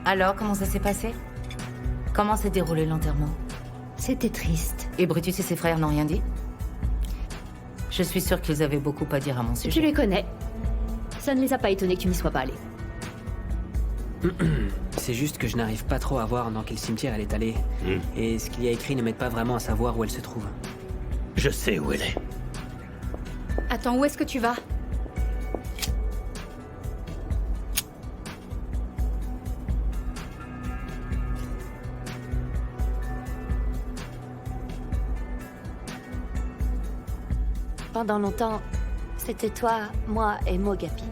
Alors, comment ça s'est passé? Comment s'est déroulé l'enterrement? C'était triste. Et Brutus et ses frères n'ont rien dit? Je suis sûre qu'ils avaient beaucoup à dire à mon sujet. Tu les connais. Ça ne les a pas étonnés que tu n'y sois pas allé. C'est juste que je n'arrive pas trop à voir dans quel cimetière elle est allée. Et ce qu'il y a écrit ne m'aide pas vraiment à savoir où elle se trouve. Je sais où elle est. Attends, où est-ce que tu vas? Pendant longtemps, c'était toi, moi et Mogapi.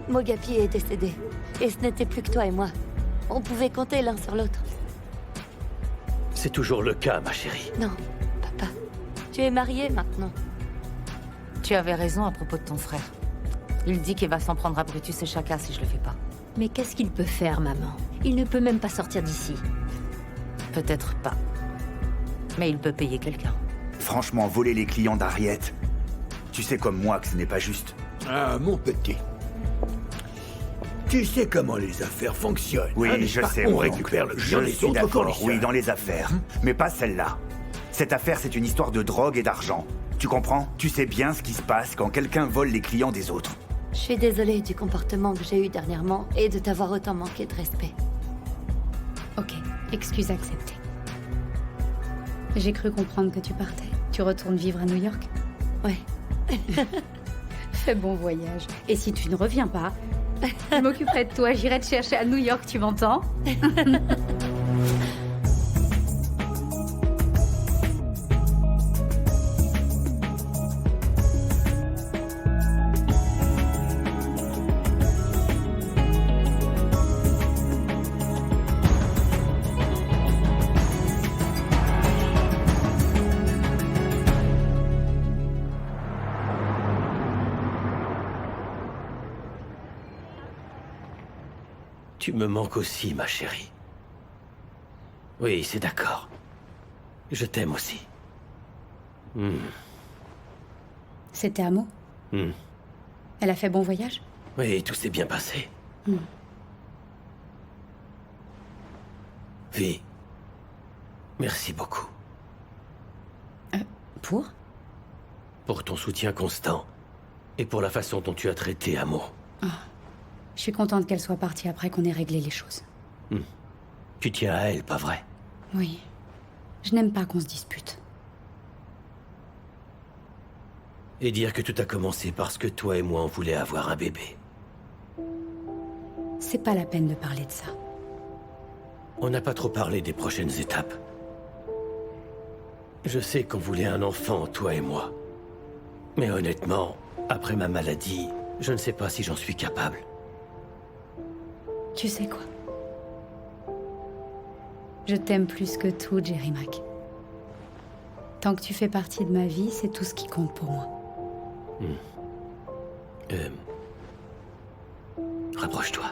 Mogapi est décédé. Et ce n'était plus que toi et moi. On pouvait compter l'un sur l'autre. C'est toujours le cas, ma chérie. Non, papa. Tu es marié maintenant. Tu avais raison à propos de ton frère. Il dit qu'il va s'en prendre à Brutus et Shaka si je le fais pas. Mais qu'est-ce qu'il peut faire, maman? Il ne peut même pas sortir d'ici. Peut-être pas. Mais il peut payer quelqu'un. Franchement, voler les clients d'Harriet, tu sais comme moi que ce n'est pas juste. Ah, mon petit. Tu sais comment les affaires fonctionnent. Oui, hein, n'est-ce je pas? sais. On mon récupère oncle. le Je bien des suis autres d'accord, commissaires. oui, dans les affaires. Mais pas celle-là. Cette affaire, c'est une histoire de drogue et d'argent. Tu comprends? Tu sais bien ce qui se passe quand quelqu'un vole les clients des autres. Je suis désolée du comportement que j'ai eu dernièrement et de t'avoir autant manqué de respect. Ok, excuse acceptée. J'ai cru comprendre que tu partais. Tu retournes vivre à New York? Ouais. Fais bon voyage. Et si tu ne reviens pas, je m'occuperai de toi, j'irai te chercher à New York, tu m'entends? Tu me manques aussi, ma chérie. Oui, c'est d'accord. Je t'aime aussi. C'était Amo? Elle a fait bon voyage? Oui, tout s'est bien passé. Vi, merci beaucoup. Pour? Pour ton soutien constant. Et pour la façon dont tu as traité Amour. Je suis contente qu'elle soit partie après qu'on ait réglé les choses. Tu tiens à elle, pas vrai? Oui. Je n'aime pas qu'on se dispute. Et dire que tout a commencé parce que toi et moi on voulait avoir un bébé. C'est pas la peine de parler de ça. On n'a pas trop parlé des prochaines étapes. Je sais qu'on voulait un enfant, toi et moi. Mais honnêtement, après ma maladie, je ne sais pas si j'en suis capable. Tu sais quoi? Je t'aime plus que tout, Jerry Mac. Tant que tu fais partie de ma vie, c'est tout ce qui compte pour moi. Rapproche-toi.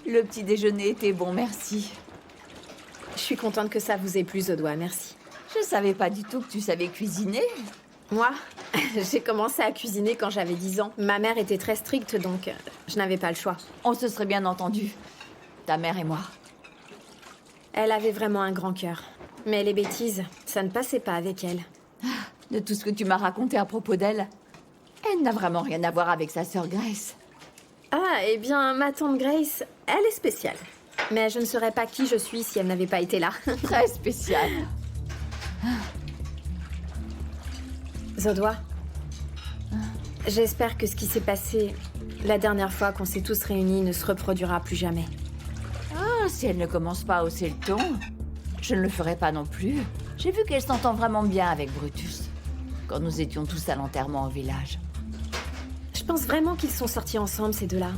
Le petit déjeuner était bon, merci. Je suis contente que ça vous ait plu, Zodois, merci. Je savais pas du tout que tu savais cuisiner. Moi, j'ai commencé à cuisiner quand j'avais 10 ans. Ma mère était très stricte, donc je n'avais pas le choix. On se serait bien entendu. Ta mère et moi. Elle avait vraiment un grand cœur. Mais les bêtises, ça ne passait pas avec elle. De tout ce que tu m'as raconté à propos d'elle, elle n'a vraiment rien à voir avec sa sœur Grace. Ah, eh bien, ma tante Grace, elle est spéciale. Mais je ne saurais pas qui je suis si elle n'avait pas été là. Très spéciale. Zodois, j'espère que ce qui s'est passé la dernière fois qu'on s'est tous réunis ne se reproduira plus jamais. Ah, si elle ne commence pas à hausser le ton, je ne le ferai pas non plus. J'ai vu qu'elle s'entend vraiment bien avec Brutus, quand nous étions tous à l'enterrement au village. Je pense vraiment qu'ils sont sortis ensemble, ces deux-là.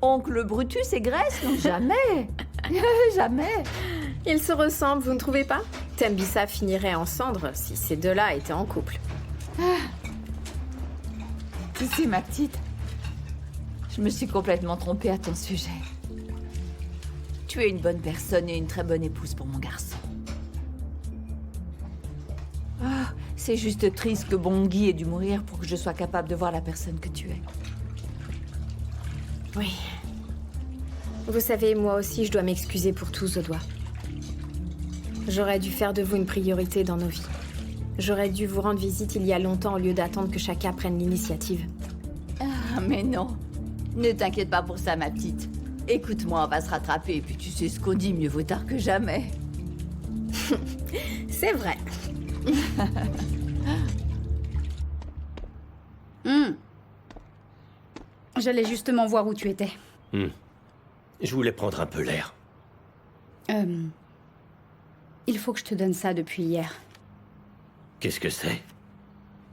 Oncle Brutus et Grace? Non, jamais. Jamais. Ils se ressemblent, vous ne trouvez pas? Tembissa finirait en cendres si ces deux-là étaient en couple. Tu sais, ma petite, je me suis complètement trompée à ton sujet. Tu es une bonne personne et une très bonne épouse pour mon garçon. Ah, c'est juste triste que Bongi ait dû mourir pour que je sois capable de voir la personne que tu es. Oui. Vous savez, moi aussi, je dois m'excuser pour tout, Zodois. J'aurais dû faire de vous une priorité dans nos vies. J'aurais dû vous rendre visite il y a longtemps au lieu d'attendre que chacun prenne l'initiative. Ah, mais non. Ne t'inquiète pas pour ça, ma petite. Écoute-moi, on va se rattraper, et puis tu sais ce qu'on dit, mieux vaut tard que jamais. C'est vrai. J'allais justement voir où tu étais. Je voulais prendre un peu l'air. Il faut que je te donne ça depuis hier. Qu'est-ce que c'est?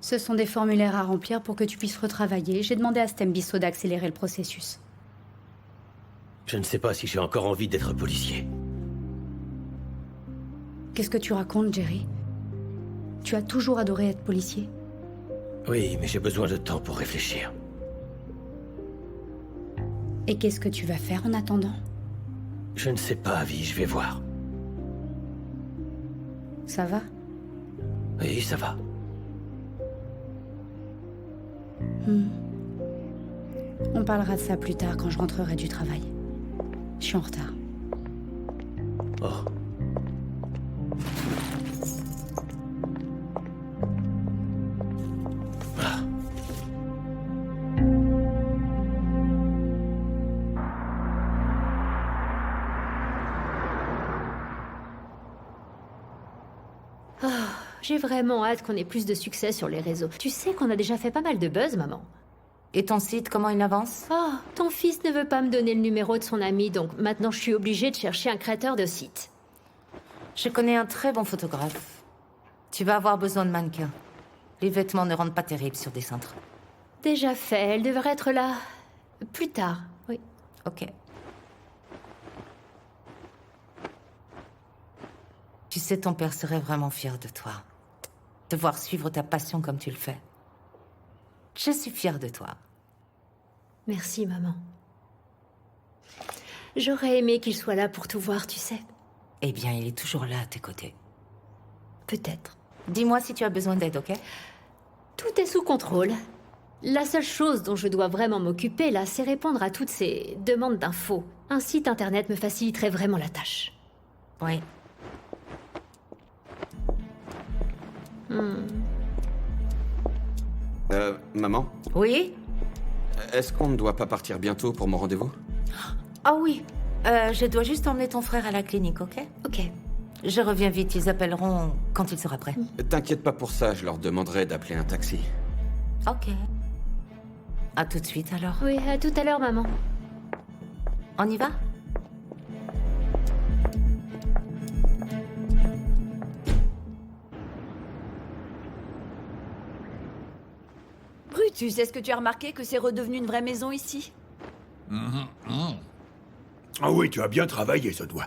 Ce sont des formulaires à remplir pour que tu puisses retravailler. J'ai demandé à Stembisso d'accélérer le processus. Je ne sais pas si j'ai encore envie d'être policier. Qu'est-ce que tu racontes, Jerry? Tu as toujours adoré être policier. Oui, mais j'ai besoin de temps pour réfléchir. Et qu'est-ce que tu vas faire en attendant? Je ne sais pas, Abby, je vais voir. Ça va? Oui, ça va. On parlera de ça plus tard quand je rentrerai du travail. Je suis en retard. Oh. Ah. J'ai vraiment hâte qu'on ait plus de succès sur les réseaux. Tu sais qu'on a déjà fait pas mal de buzz, maman. Et ton site, comment il avance? Oh, ton fils ne veut pas me donner le numéro de son ami, donc maintenant je suis obligée de chercher un créateur de site. Je connais un très bon photographe. Tu vas avoir besoin de mannequins. Les vêtements ne rendent pas terribles sur des cintres. Déjà fait, elle devrait être là plus tard, oui. Ok. Tu sais, ton père serait vraiment fier de toi. De voir suivre ta passion comme tu le fais. Je suis fière de toi. Merci, maman. J'aurais aimé qu'il soit là pour tout voir, tu sais. Eh bien, il est toujours là à tes côtés. Peut-être. Dis-moi si tu as besoin d'aide, ok? Tout est sous contrôle. La seule chose dont je dois vraiment m'occuper, là, c'est répondre à toutes ces demandes d'infos. Un site internet me faciliterait vraiment la tâche. Oui. Maman, Oui? est-ce qu'on ne doit pas partir bientôt pour mon rendez-vous? Ah oui. Je dois juste emmener ton frère à la clinique, ok? Ok. Je reviens vite, ils appelleront quand il sera prêt. T'inquiète pas pour ça, je leur demanderai d'appeler un taxi. Ok. À tout de suite alors. Oui, à tout à l'heure, maman. On y va? Brutus, est-ce que tu as remarqué que c'est redevenu une vraie maison ici? Ah oui, tu as bien travaillé, ce doigt.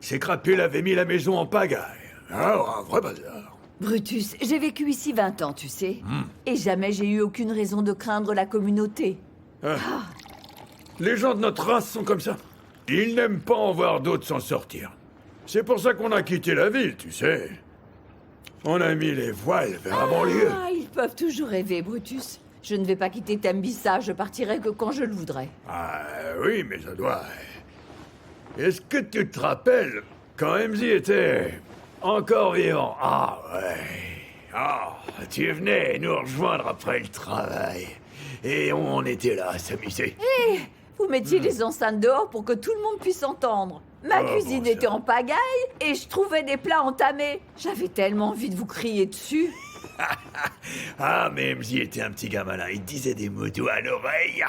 Ces crapules avaient mis la maison en pagaille. Ah, un vrai bazar. Brutus, j'ai vécu ici 20 ans, tu sais. Et jamais j'ai eu aucune raison de craindre la communauté. Les gens de notre race sont comme ça. Ils n'aiment pas en voir d'autres s'en sortir. C'est pour ça qu'on a quitté la ville, tu sais. On a mis les voiles vers la banlieue. Ah, ils peuvent toujours rêver, Brutus. Je ne vais pas quitter Tembissa, je partirai que quand je le voudrais. Ah oui, mais ça doit... Est-ce que tu te rappelles quand MZ était encore vivant? Ah ouais. Ah, tu venais nous rejoindre après le travail. Et on était là à s'amuser. Vous mettiez les enceintes dehors pour que tout le monde puisse entendre. Ma cuisine bon, ça. était en pagaille et je trouvais des plats entamés. J'avais tellement envie de vous crier dessus. Ah, mais MZ était un petit gamin là. Il disait des mots doux à l'oreille.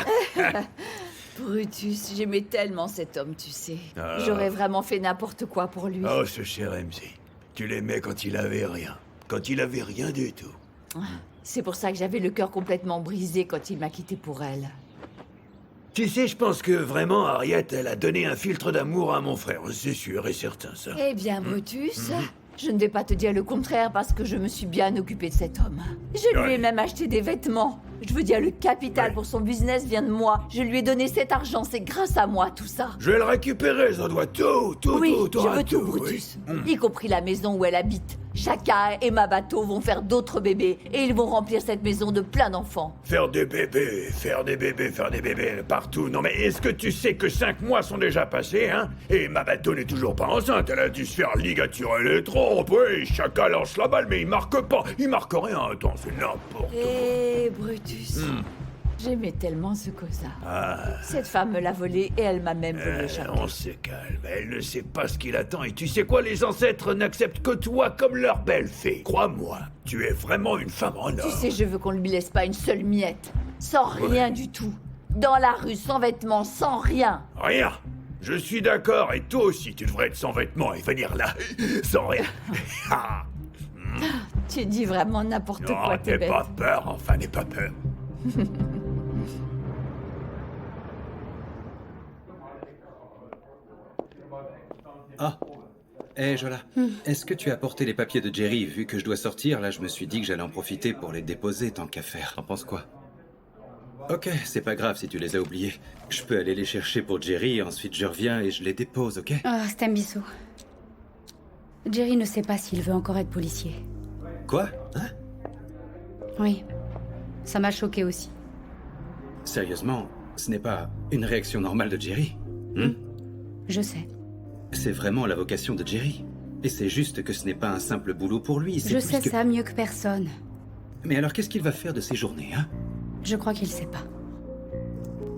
Brutus, j'aimais tellement cet homme, tu sais. J'aurais vraiment fait n'importe quoi pour lui. Oh, ce cher MZ. Tu l'aimais quand il avait rien. Quand il avait rien du tout. C'est pour ça que j'avais le cœur complètement brisé quand il m'a quitté pour elle. Tu sais, je pense que vraiment, Harriet, elle a donné un filtre d'amour à mon frère. C'est sûr et certain, ça. Eh bien, Brutus, Je ne vais pas te dire le contraire parce que je me suis bien occupée de cet homme. Je lui ai même acheté des vêtements. Je veux dire, le capital pour son business vient de moi. Je lui ai donné cet argent, c'est grâce à moi tout ça. Je vais le récupérer, ça doit tout, Oui, je t'auras veux tout, Brutus. Y compris la maison où elle habite. Chaka et ma bateau vont faire d'autres bébés et ils vont remplir cette maison de plein d'enfants. Faire des bébés partout. Non mais est-ce que tu sais que 5 mois sont déjà passés, hein? Et ma bateau n'est toujours pas enceinte, elle a dû se faire ligaturer les trompes. Oui, Chaka lance la balle, mais il marque pas. Il marque rien, attends, c'est n'importe quoi. Eh, Brutus. J'aimais tellement ce cosa. Cette femme me l'a volé et elle m'a même volé le chapeau. On se calme, elle ne sait pas ce qu'il attend. Et tu sais quoi, les ancêtres n'acceptent que toi comme leur belle-fée. Crois-moi, tu es vraiment une femme en or. Tu sais, je veux qu'on lui laisse pas une seule miette. Sans rien du tout. Dans la rue, sans vêtements, sans rien. Rien. Je suis d'accord, et toi aussi, tu devrais être sans vêtements et venir là, sans rien. Tu dis vraiment n'importe Non, quoi, t'es n'aie bête. pas peur, enfin, n'aie pas peur. Ah. Hé, Jola, est-ce que tu as apporté les papiers de Jerry? Vu que je dois sortir, là, je me suis dit que j'allais en profiter pour les déposer tant qu'à faire. T'en penses quoi? Ok, c'est pas grave si tu les as oubliés. Je peux aller les chercher pour Jerry, ensuite je reviens et je les dépose, ok? Ah, c'est un bisou. Jerry ne sait pas s'il veut encore être policier. Quoi? Hein? Oui. Ça m'a choqué aussi. Sérieusement, ce n'est pas une réaction normale de Jerry. Je sais. C'est vraiment la vocation de Jerry. Et c'est juste que ce n'est pas un simple boulot pour lui. Je sais ça mieux que personne. Mais alors qu'est-ce qu'il va faire de ses journées, hein? Je crois qu'il sait pas.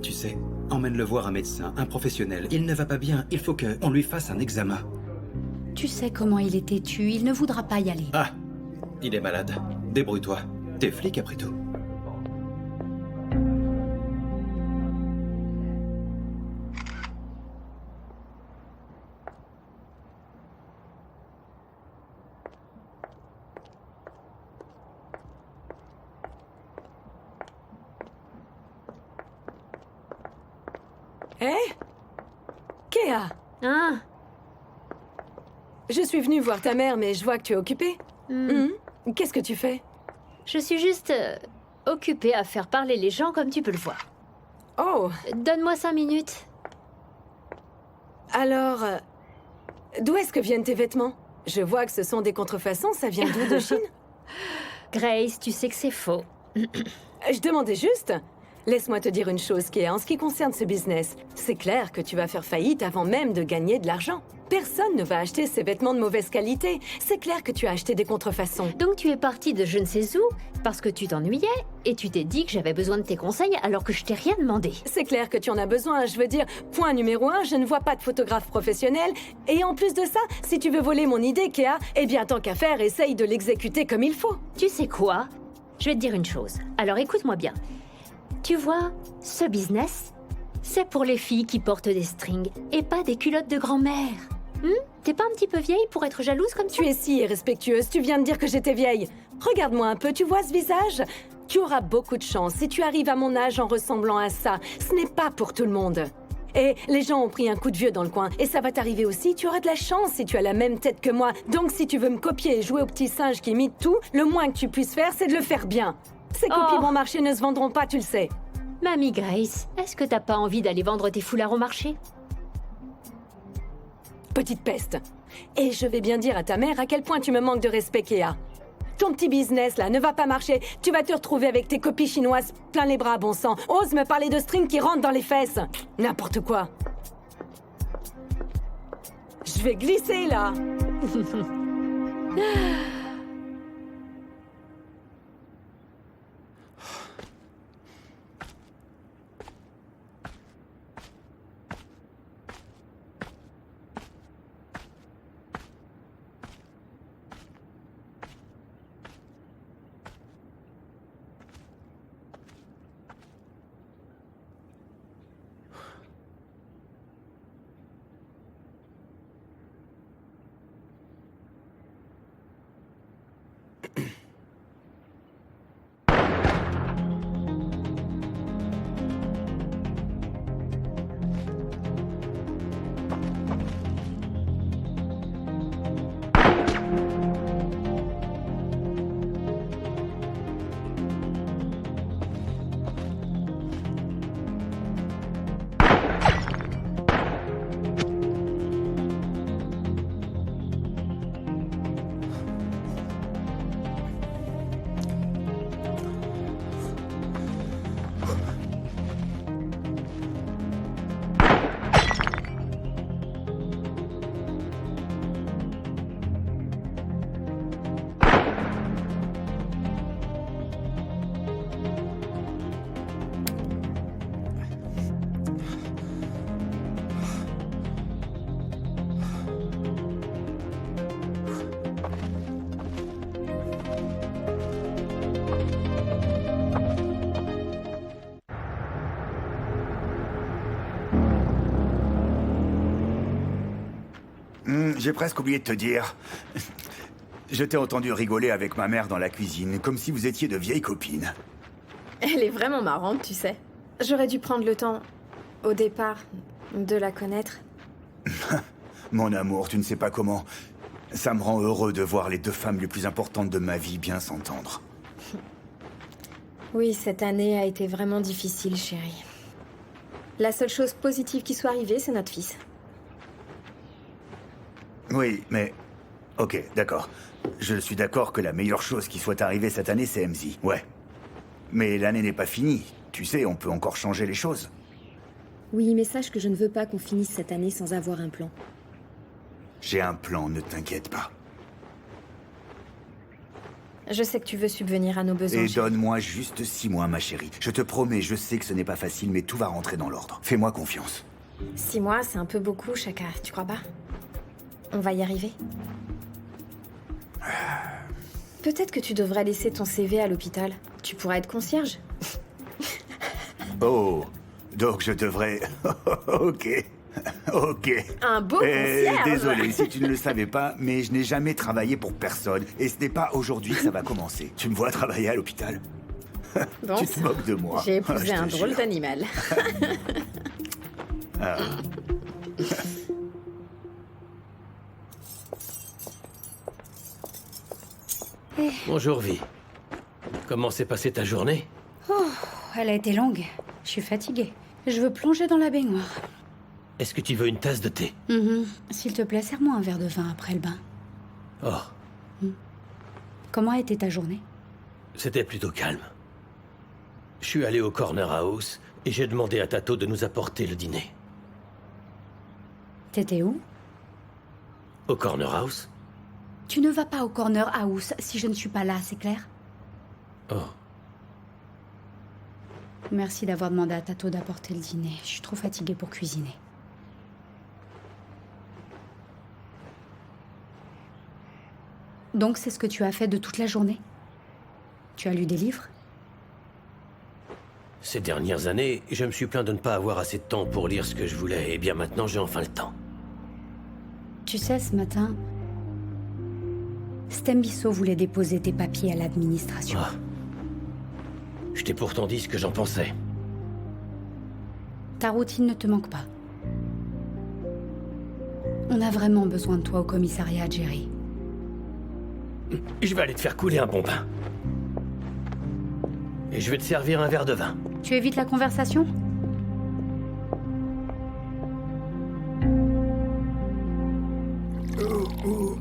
Tu sais, emmène-le voir un médecin, un professionnel. Il ne va pas bien, il faut qu'on lui fasse un examen. Tu sais comment il est têtu, il ne voudra pas y aller. Ah, il est malade. Débrouille-toi. T'es flic après tout. Hé Kéa Ah, Je suis venue voir ta mère, mais je vois que tu es occupée. Qu'est-ce que tu fais? je suis juste occupée à faire parler les gens comme tu peux le voir. Oh, Donne-moi 5 minutes. alors... d'où est-ce que viennent tes vêtements? Je vois que ce sont des contrefaçons, ça vient d'où, de Chine? Grace, tu sais que c'est faux. Je demandais juste... Laisse-moi te dire une chose, Kéa, en ce qui concerne ce business, c'est clair que tu vas faire faillite avant même de gagner de l'argent. Personne ne va acheter ces vêtements de mauvaise qualité. C'est clair que tu as acheté des contrefaçons. Donc tu es partie de je ne sais où, parce que tu t'ennuyais, et tu t'es dit que j'avais besoin de tes conseils alors que je t'ai rien demandé. C'est clair que tu en as besoin, je veux dire, point numéro 1, je ne vois pas de photographe professionnel. Et en plus de ça, si tu veux voler mon idée, Kéa, eh bien tant qu'à faire, essaye de l'exécuter comme il faut. Tu sais quoi? Je vais te dire une chose. Alors écoute-moi bien. Tu vois, ce business, c'est pour les filles qui portent des strings et pas des culottes de grand-mère. T'es pas un petit peu vieille pour être jalouse comme ça? Tu es si irrespectueuse, tu viens de dire que j'étais vieille. Regarde-moi un peu, tu vois ce visage? Tu auras beaucoup de chance si tu arrives à mon âge en ressemblant à ça. Ce n'est pas pour tout le monde. Et les gens ont pris un coup de vieux dans le coin. Et ça va t'arriver aussi, tu auras de la chance si tu as la même tête que moi. Donc si tu veux me copier et jouer au petit singe qui imite tout, le moins que tu puisses faire, c'est de le faire bien. Ces copies bon marché ne se vendront pas, tu le sais. Mamie Grace, est-ce que t'as pas envie d'aller vendre tes foulards au marché? Petite peste. Et je vais bien dire à ta mère à quel point tu me manques de respect, Kéa. Ton petit business, là, ne va pas marcher. Tu vas te retrouver avec tes copies chinoises plein les bras, bon sang. Ose me parler de string qui rentre dans les fesses. N'importe quoi. Je vais glisser, là. J'ai presque oublié de te dire. Je t'ai entendu rigoler avec ma mère dans la cuisine, comme si vous étiez de vieilles copines. Elle est vraiment marrante, tu sais. J'aurais dû prendre le temps, au départ, de la connaître. Mon amour, tu ne sais pas comment. Ça me rend heureux de voir les deux femmes les plus importantes de ma vie bien s'entendre. Oui, cette année a été vraiment difficile, chérie. La seule chose positive qui soit arrivée, c'est notre fils. Oui, mais... Ok, d'accord. Je suis d'accord que la meilleure chose qui soit arrivée cette année, c'est MZ. Ouais. Mais l'année n'est pas finie. Tu sais, on peut encore changer les choses. Oui, mais sache que je ne veux pas qu'on finisse cette année sans avoir un plan. J'ai un plan, ne t'inquiète pas. Je sais que tu veux subvenir à nos besoins. Et chérie. donne-moi juste 6 mois, ma chérie. Je te promets, je sais que ce n'est pas facile, mais tout va rentrer dans l'ordre. Fais-moi confiance. 6 mois, c'est un peu beaucoup, Chaka, tu crois pas? On va y arriver. Peut-être que tu devrais laisser ton CV à l'hôpital. Tu pourras être concierge. Oh, donc je devrais... Ok. Ok. Un beau concierge. Désolé si tu ne le savais pas, mais je n'ai jamais travaillé pour personne. Et ce n'est pas aujourd'hui que ça va commencer. Tu me vois travailler à l'hôpital? Bon, Tu te moques de moi. J'ai épousé Je te un drôle jure. d'animal. Ah. Bonjour, Vi. Comment s'est passée ta journée? Oh, elle a été longue. Je suis fatiguée. Je veux plonger dans la baignoire. Est-ce que tu veux une tasse de thé? S'il te plaît, serre-moi un verre de vin après le bain. Oh, Comment a été ta journée? c'était plutôt calme. Je suis allé au Corner House et j'ai demandé à Tato de nous apporter le dîner. T'étais où? Au Corner House? Tu ne vas pas au Corner House si je ne suis pas là, c'est clair? Oh, Merci d'avoir demandé à Tato d'apporter le dîner. Je suis trop fatiguée pour cuisiner. Donc c'est ce que tu as fait de toute la journée? Tu as lu des livres? ces dernières années, je me suis plaint de ne pas avoir assez de temps pour lire ce que je voulais, et bien maintenant j'ai enfin le temps. Tu sais, ce matin, Stembisso voulait déposer tes papiers à l'administration. Ah. Je t'ai pourtant dit ce que j'en pensais. Ta routine ne te manque pas. On a vraiment besoin de toi au commissariat, Jerry. Je vais aller te faire couler un bon bain. Et je vais te servir un verre de vin. Tu évites la conversation?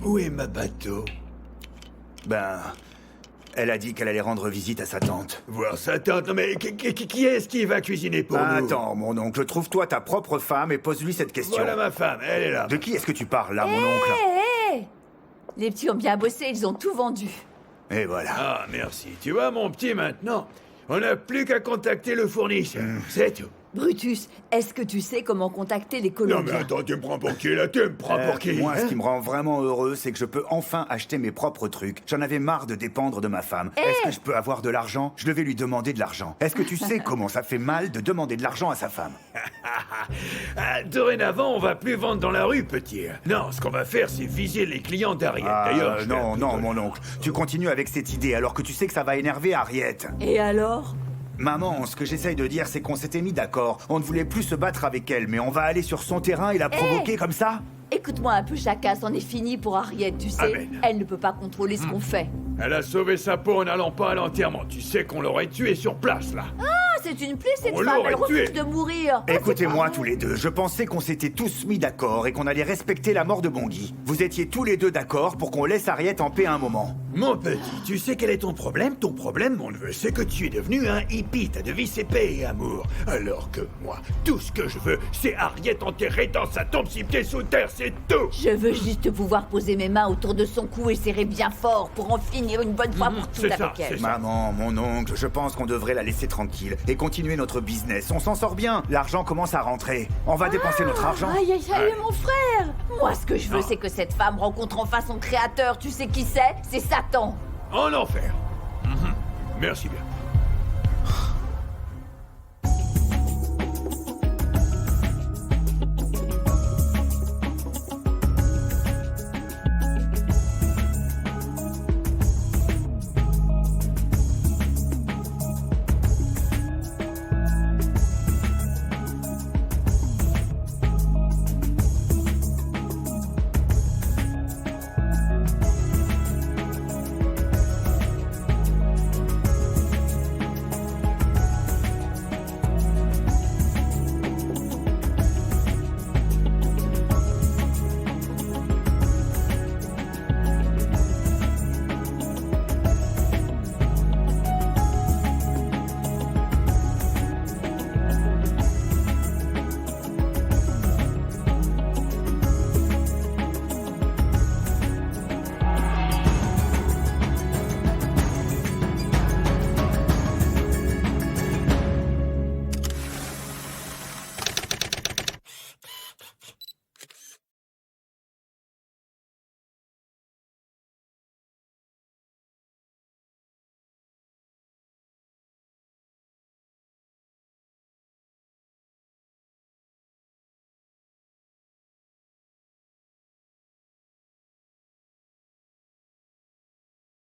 Où est ma bateau? Ben... Elle a dit qu'elle allait rendre visite à sa tante. Voir sa tante? Non mais qui est-ce qui va cuisiner pour nous? Attends, mon oncle, trouve-toi ta propre femme et pose-lui cette question. Voilà ma femme, elle est là. De qui est-ce que tu parles, là, mon oncle? Hé Les petits ont bien bossé, ils ont tout vendu. Et voilà. Ah, merci. Tu vois, mon petit, maintenant, on n'a plus qu'à contacter le fournisseur. C'est tout. Brutus, est-ce que tu sais comment contacter les Non Colombiens? mais attends, tu me prends pour qui, là? Tu me prends pour qui? Moi, ce hein? qui me rend vraiment heureux, c'est que je peux enfin acheter mes propres trucs. J'en avais marre de dépendre de ma femme. Est-ce que je peux avoir de l'argent? Je devais lui demander de l'argent. Est-ce que tu sais comment ça fait mal de demander de l'argent à sa femme? Ah, dorénavant, on va plus vendre dans la rue, petit. Non, ce qu'on va faire, c'est viser les clients d'Harriet. D'ailleurs, je vais non, un peu non, de- mon oncle. Tu continues avec cette idée alors que tu sais que ça va énerver Harriet. Et alors? Maman, ce que j'essaye de dire, c'est qu'on s'était mis d'accord. On ne voulait plus se battre avec elle, mais on va aller sur son terrain et la provoquer comme ça? Écoute-moi un peu, Chaka, c'en est fini pour Harriet, tu sais. Amen. Elle ne peut pas contrôler ce qu'on fait. Elle a sauvé sa peau en n'allant pas à l'enterrement. Tu sais qu'on l'aurait tuée sur place, là. Ah, c'est une plaie, cette On femme, elle l'aurait tuée. refuse de mourir. Écoutez-moi tous les deux, je pensais qu'on s'était tous mis d'accord et qu'on allait respecter la mort de Bongi. Vous étiez tous les deux d'accord pour qu'on laisse Harriet en paix un moment. Mon petit, tu sais quel est ton problème? Ton problème, mon neveu, c'est que tu es devenu un hippie. T'as de vice et paix et amour. Alors que moi, tout ce que je veux, c'est Harriet enterrée dans sa tombe 6 pieds sous terre, c'est tout. Je veux juste pouvoir poser mes mains autour de son cou et serrer bien fort pour en finir une bonne fois pour toutes c'est ça, avec elle. c'est ça. Maman, mon oncle, je pense qu'on devrait la laisser tranquille et continuer notre business. On s'en sort bien. L'argent commence à rentrer. On va dépenser notre argent. Aïe, aïe, aïe, mon frère! Moi, ce que je veux, c'est que cette femme rencontre enfin son créateur. Tu sais qui c'est? C'est Satan. En enfer. Merci bien.